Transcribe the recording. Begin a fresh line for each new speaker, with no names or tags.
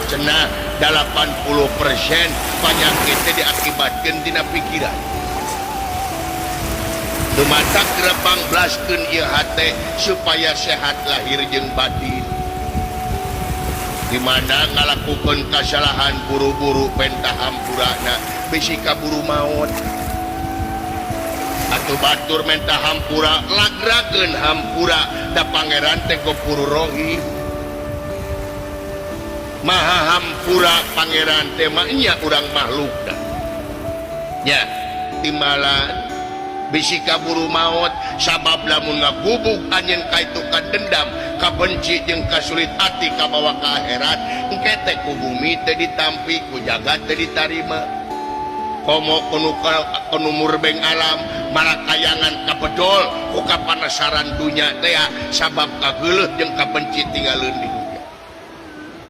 cenah 80% penyakitnya diakibatkan dina pikiran. Dumatak gerbang blaskeun ieu hate supaya sehat lahir jeung batin. Di mana ngalakukeun kasalahan buru-buru pentah hampurana bisi kaburu maut. Atuh batur mentah hampura lagrakeun hampura da pangeran teh gopuru rohim. Maha hampura pangeran teh mah nya urang makhluk dah. Nya timbalan bisi kaburu maut sabab lamun ngagubuk anjeun kaitu ka dendam kabenci jeung kasulit hati kabawa ka akhirat engke teh ku bumi teu ditampi ku jagat teu ditarima komo kunu murbeng alam marakayangan kabedol ku kapanasaran dunya teh sabab kageuleuh jeung kabenci tinggalkeun di